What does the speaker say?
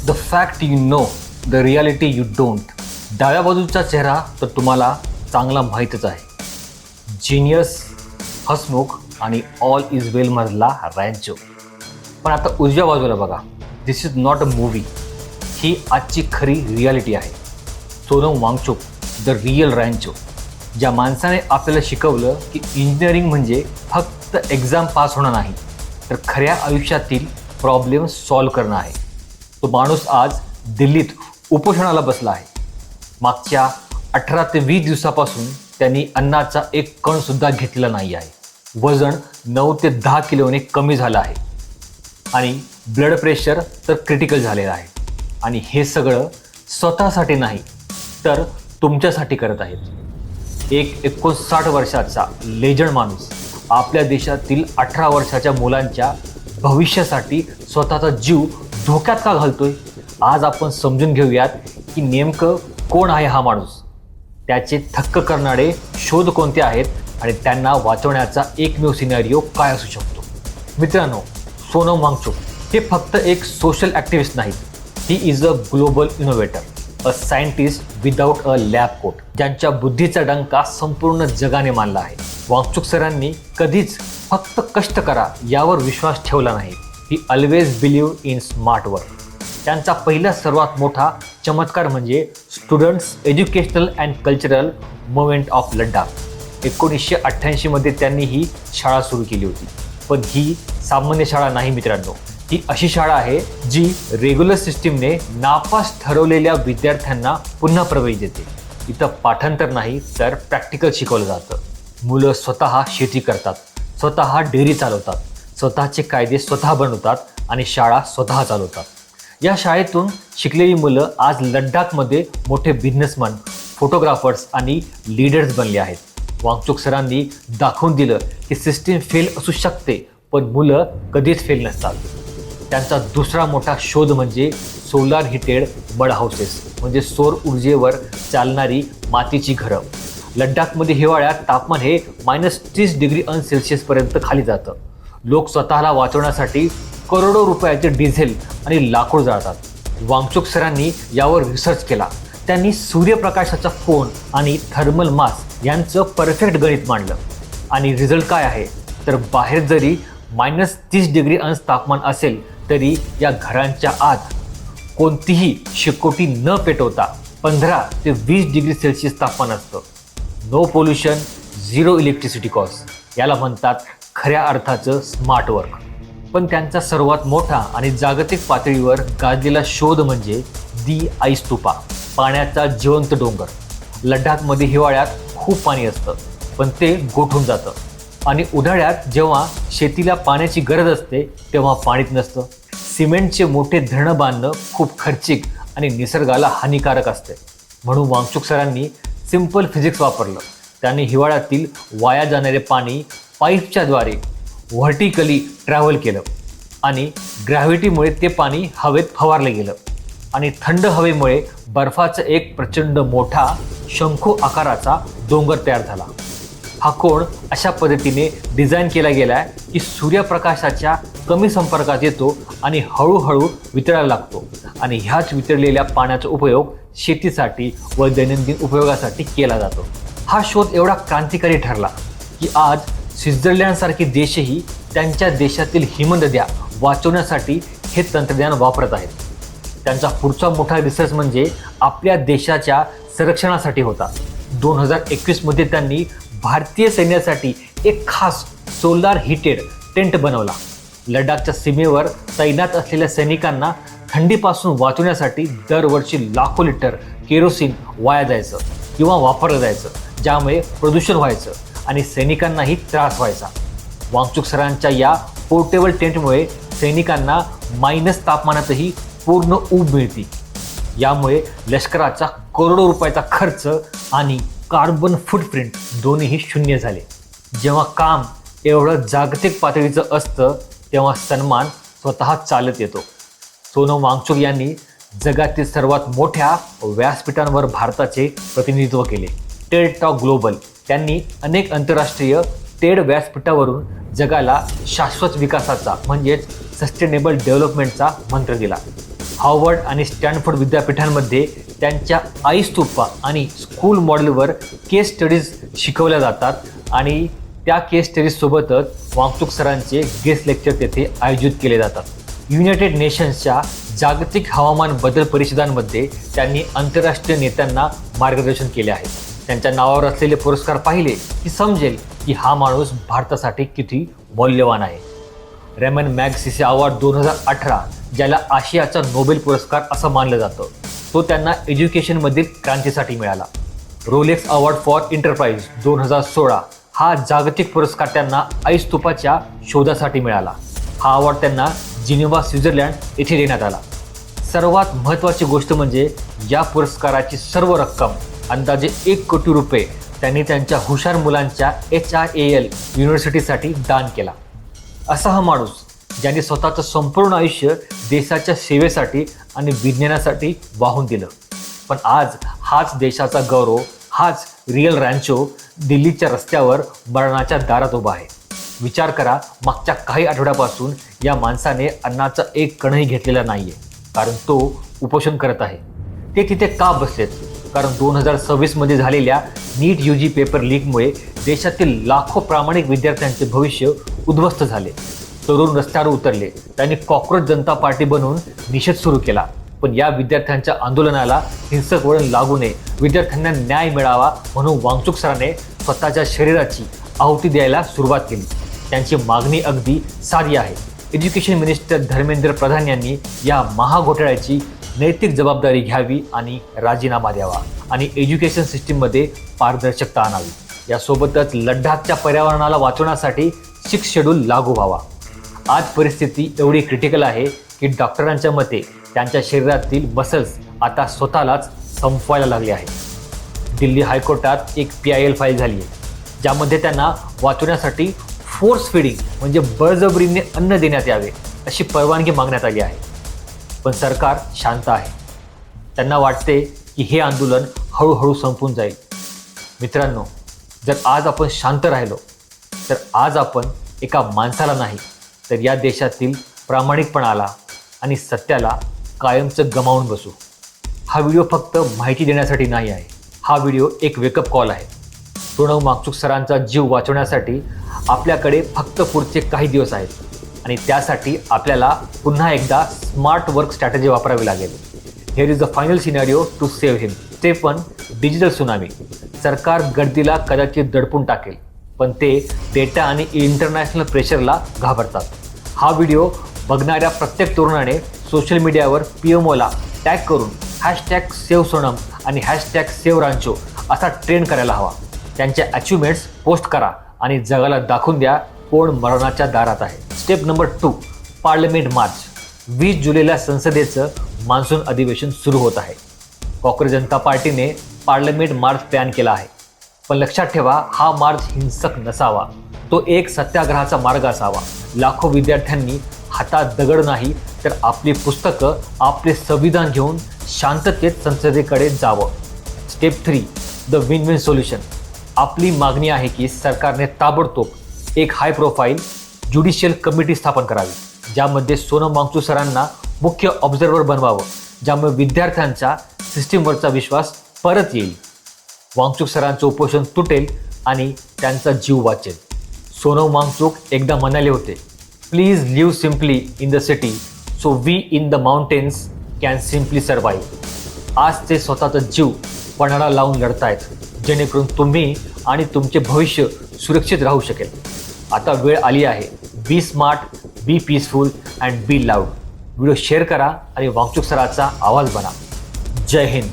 The fact you know, the reality you don't. डाव्या बाजूचा चेहरा तर तुम्हाला चांगला माहीतच आहे. जिनियस, हसमुख आणि ऑल इज वेल मधला रॅन्चो. पण आता उजव्या बाजूला बघा. This is not a movie. ही आजची खरी रियालिटी आहे. Sonam Wangchuk, the real Rancho. ज्या माणसाने आपल्याला शिकवलं की इंजिनिअरिंग म्हणजे फक्त एक्झाम पास होणं नाही, तर खऱ्या आयुष्यातील प्रॉब्लेम सॉल्व्ह करणं आहे. तो माणूस आज दिल्लीत उपोषणाला बसला आहे. मागच्या 18 ते 20 दिवसापासून त्यांनी अन्नाचा एक कणसुद्धा घेतलेला नाही आहे. वजन 9 ते 10 किलोने कमी झालं आहे आणि ब्लड प्रेशर तर क्रिटिकल झालेलं आहे. आणि हे सगळं स्वतःसाठी नाही, तर तुमच्यासाठी करत आहेत. एक 59 वर्षाचा लेजंड माणूस आपल्या देशातील 18 वर्षाच्या मुलांच्या भविष्यासाठी स्वतःचा जीव धोक्यात का घालतोय? आज आपण समजून घेऊयात की नेमकं कोण आहे हा माणूस, त्याचे थक्क करणारे शोध कोणते आहेत आणि त्यांना वाचवण्याचा एकमेव सिनेरिओ काय असू शकतो. मित्रांनो, सोनम वांगचुक हे फक्त एक सोशल ॲक्टिव्हिस्ट नाहीत. He is a global innovator, a scientist without a lab coat, ज्यांच्या बुद्धीचा डंका संपूर्ण जगाने मानला आहे. वांगचुक सरांनी कधीच फक्त कष्ट करा यावर विश्वास ठेवला नाही. ही always believe in smart work. त्यांचा पहिला सर्वात मोठा चमत्कार म्हणजे students educational and cultural movement of Ladakh. 1988 मध्ये त्यांनी ही शाळा सुरू केली होती. पण ही सामान्य शाळा नाही मित्रांनो. ही अशी शाळा आहे जी रेग्युलर सिस्टीमने नापास ठरवलेल्या विद्यार्थ्यांना पुन्हा प्रवेश देते. इथं पाठांतर नाही, तर प्रॅक्टिकल शिकवलं जातं. मुलं स्वतः शेती करतात, स्वतः डेअरी चालवतात, स्वतःचे कायदे स्वतः बनवतात आणि शाळा स्वतः चालवतात. या शाळेतून शिकलेली मुलं आज लडाखमध्ये मोठे बिझनेसमन, फोटोग्राफर्स आणि लीडर्स बनले आहेत. वांगचुक सरांनी दाखवून दिलं की सिस्टीम फेल असू शकते, पण मुलं कधीच फेल नसतात. त्यांचा दुसरा मोठा शोध म्हणजे सोलार हिटेड मड हाऊसेस, म्हणजे सौर ऊर्जेवर चालणारी मातीची घरं. लडाखमध्ये हिवाळ्यात तापमान हे -30 डिग्री सेल्सिअसपर्यंत खाली जातं. लोक स्वतःला वाचवण्यासाठी करोडो रुपयाचे डिझेल आणि लाकूड जाळतात. वांगचुक सरांनी यावर रिसर्च केला. त्यांनी सूर्यप्रकाशाचा कोन आणि थर्मल मास यांचं परफेक्ट गणित मांडलं. आणि रिझल्ट काय आहे, तर बाहेर जरी -30 डिग्री तापमान असेल तरी या घरांच्या आत कोणतीही शेकोटी न पेटवता 15 ते 20 डिग्री सेल्सिअस तापमान असतं. No pollution, zero electricity cost. याला म्हणतात खऱ्या अर्थाचं स्मार्ट वर्क. पण त्यांचा सर्वात मोठा आणि जागतिक पातळीवर गाजलेला शोध म्हणजे दी आईस्तूपा, पाण्याचा जिवंत डोंगर. लडाखमध्ये हिवाळ्यात खूप पाणी असतं, पण ते गोठून जातं. आणि उन्हाळ्यात जेव्हा शेतीला पाण्याची गरज असते तेव्हा पाणीच नसतं. सिमेंटचे मोठे धरणं बांधणं खूप खर्चिक आणि निसर्गाला हानिकारक असते. म्हणून वांगचुक सरांनी सिंपल फिजिक्स वापरलं. त्यांनी हिवाळ्यातील वाया जाणारे पाणी पाईपच्या द्वारे व्हर्टिकली ट्रॅव्हल केलं आणि ग्रॅव्हिटीमुळे ते पाणी हवेत फवारलं गेलं. आणि थंड हवेमुळे बर्फाचा एक प्रचंड मोठा शंखू आकाराचा डोंगर तयार झाला. हा कोण अशा पद्धतीने डिझाईन केला गेला आहे की सूर्यप्रकाशाच्या कमी संपर्कात येतो आणि हळूहळू वितळायला लागतो. आणि ह्याच वितळलेल्या पाण्याचा उपयोग शेतीसाठी व दैनंदिन उपयोगासाठी केला जातो. हा शोध एवढा क्रांतिकारी ठरला की आज स्वित्झर्लंडसारखे देशही त्यांच्या देशातील हिमनद्या वाचवण्यासाठी हे तंत्रज्ञान वापरत आहेत. त्यांचा पुढचा मोठा रिसर्च म्हणजे आपल्या देशाच्या संरक्षणासाठी होता. 2021 मध्ये त्यांनी भारतीय सैन्यासाठी एक खास सोलार हिटेड टेंट बनवला. लडाखच्या सीमेवर तैनात असलेल्या सैनिकांना थंडीपासून वाचवण्यासाठी दरवर्षी लाखो लिटर केरोसिन वाया जायचं किंवा वापरलं जायचं, ज्यामुळे प्रदूषण व्हायचं आणि सैनिकांनाही त्रास व्हायचा. वांगचुक सरांच्या या पोर्टेबल टेंटमुळे सैनिकांना मायनस तापमानातही पूर्ण ऊब मिळते. यामुळे लष्कराचा करोडो रुपयाचा खर्च आणि कार्बन फूटप्रिंट दोन्हीही शून्य झाले. जेव्हा काम एवढं जागतिक पातळीचं असतं तेव्हा सन्मान स्वतः चालत येतो. सोनम वांगचुक यांनी जगातील सर्वात मोठ्या व्यासपीठांवर भारताचे प्रतिनिधित्व केले. Ted talk global. त्यांनी अनेक आंतरराष्ट्रीय टेड व्यासपीठावरून जगाला शाश्वत विकासाचा म्हणजेच सस्टेनेबल डेव्हलपमेंटचा मंत्र दिला. हार्वर्ड आणि स्टॅनफोर्ड विद्यापीठांमध्ये त्यांच्या आईस्तुपा आणि स्कूल मॉडेलवर केस स्टडीज शिकवल्या जातात आणि त्या केस स्टडीजसोबतच वांगचुक सरांचे गेस्ट लेक्चर तेथे आयोजित केले जातात. युनायटेड नेशन्सच्या जागतिक हवामान बदल परिषदांमध्ये त्यांनी आंतरराष्ट्रीय नेत्यांना मार्गदर्शन केले आहे. त्यांच्या नावावर असलेले पुरस्कार पाहिले की समजेल की हा माणूस भारतासाठी किती मौल्यवान आहे. रेमन मॅगसेसे अवॉर्ड 2018, ज्याला आशियाचा नोबेल पुरस्कार असं मानलं जातं, तो त्यांना एज्युकेशनमधील क्रांतीसाठी मिळाला. रोलेक्स अवॉर्ड फॉर एंटरप्राइज 2016, हा जागतिक पुरस्कार त्यांना आईस्तुपाच्या शोधासाठी मिळाला. हा अवॉर्ड त्यांना जिनेव्हा, स्वित्झर्लंड येथे देण्यात आला. सर्वात महत्त्वाची गोष्ट म्हणजे या पुरस्काराची सर्व रक्कम अंदाजे 1 कोटी रुपये त्यांनी त्यांच्या हुशार मुलांच्या HRAL युनिव्हर्सिटीसाठी दान केला. असा हा माणूस ज्याने स्वतःचं संपूर्ण आयुष्य देशाच्या सेवेसाठी आणि विज्ञानासाठी वाहून दिलं, पण आज हाच देशाचा गौरव, हाच रिअल रॅन्चो दिल्लीच्या रस्त्यावर मरणाच्या दारात उभा आहे. विचार करा, मागच्या काही आठवड्यापासून या माणसाने अन्नाचा एक कणही घेतलेला नाहीये, कारण तो उपोषण करत आहे. ते तिथे का बसलेत? कारण 2026 मध्ये झालेल्या नीट UG पेपर लीकमुळे देशातील लाखो प्रामाणिक विद्यार्थ्यांचे भविष्य उद्ध्वस्त झाले. तरुण रस्त्यावर उतरले, त्यांनी कॉक्रोच जनता पार्टी बनवून निषेध सुरू केला. पण या विद्यार्थ्यांच्या आंदोलनाला हिंसक वळण लागू नये, विद्यार्थ्यांना न्याय मिळावा म्हणून वांगचुक सरांनी स्वतःच्या शरीराची आहुती द्यायला सुरुवात केली. त्यांची मागणी अगदी साधी आहे. एज्युकेशन मिनिस्टर धर्मेंद्र प्रधान यांनी या महाघोटाळ्याची नैतिक जबाबदारी घ्यावी आणि राजीनामा द्यावा आणि एज्युकेशन सिस्टीममध्ये पारदर्शकता आणावी. यासोबतच लडाखच्या पर्यावरणाला वाचवण्यासाठी 6 शेड्यूल लागू व्हावा. आज परिस्थिती एवढी क्रिटिकल आहे की डॉक्टरांच्या मते त्यांच्या शरीरातील मसल्स आता स्वतःलाच संपवायला लागले आहेत. दिल्ली हायकोर्टात एक PIL फाईल झाली आहे, ज्यामध्ये त्यांना वाचवण्यासाठी फोर्स फीडिंग म्हणजे बळजबरीने अन्न देण्यात यावे अशी परवानगी मागण्यात आली आहे. पण सरकार शांत आहे. त्यांना वाटते की हे आंदोलन हळूहळू संपून जाईल. मित्रांनो, जर आज आपण शांत राहिलो तर आज आपण एका माणसाला नाही तर या देशातील प्रामाणिकपणाला आणि सत्याला कायमचं गमावून बसू. हा व्हिडिओ फक्त माहिती देण्यासाठी नाही आहे. हा व्हिडिओ एक वेकअप कॉल आहे. प्रणव वांगचुक सरांचा जीव वाचवण्यासाठी आपल्याकडे फक्त पुढचे काही दिवस आहेत आणि त्यासाठी आपल्याला पुन्हा एकदा स्मार्ट वर्क स्ट्रॅटेजी वापरावी लागेल. Here is the final scenario to save him. Step 1, digital tsunami. सरकार गर्दीला कदाचित दडपून टाकेल, पण ते डेटा आणि इंटरनॅशनल प्रेशरला घाबरतात. हा व्हिडिओ बघणाऱ्या प्रत्येक तरुणाने सोशल मीडियावर PMOला टॅग करून #SaveSonam आणि #SaveRancho असा ट्रेंड करायला हवा. त्यांच्या अचिव्हमेंट्स पोस्ट करा आणि जगाला दाखवून द्या कोण मरणाच्या दारात आहे. Step number 2, parliament March. 20 जुलैला संसदेचं मान्सून अधिवेशन सुरू होत आहे. कॉक्रोच जनता पार्टीने पार्लमेंट मार्च प्लॅन केला आहे, पण लक्षात ठेवा, हा मार्च हिंसक नसावा. तो एक सत्याग्रहाचा मार्ग असावा. लाखो विद्यार्थ्यांनी हातात दगड नाही तर आपली पुस्तकं, आपले संविधान घेऊन शांततेत संसदेकडे जावं. Step 3, the win win solution. आपली मागणी आहे की सरकारने ताबडतोब एक हाय प्रोफाईल ज्युडिशियल कमिटी स्थापन करावी, ज्यामध्ये सोनम वांगचुक सरांना मुख्य ऑब्झर्व्हर बनवावं, ज्यामुळे विद्यार्थ्यांचा सिस्टीमवरचा विश्वास परत येईल. वांगचुक सरांचं उपोषण तुटेल आणि त्यांचा जीव वाचेल. सोनम वांगचुक एकदा म्हणाले होते, please live simply in the city so we in the mountains can simply survive. आज ते स्वतःचा जीव पणाला लावून लढतायत, जेणेकरून तुम्ही आणि तुमचे भविष्य सुरक्षित राहू शकेल. आता वेळ आली आहे. Be smart, be peaceful and be loud. Video share करा आणि वांगचुक सराचा आवाज बना. जय हिंद.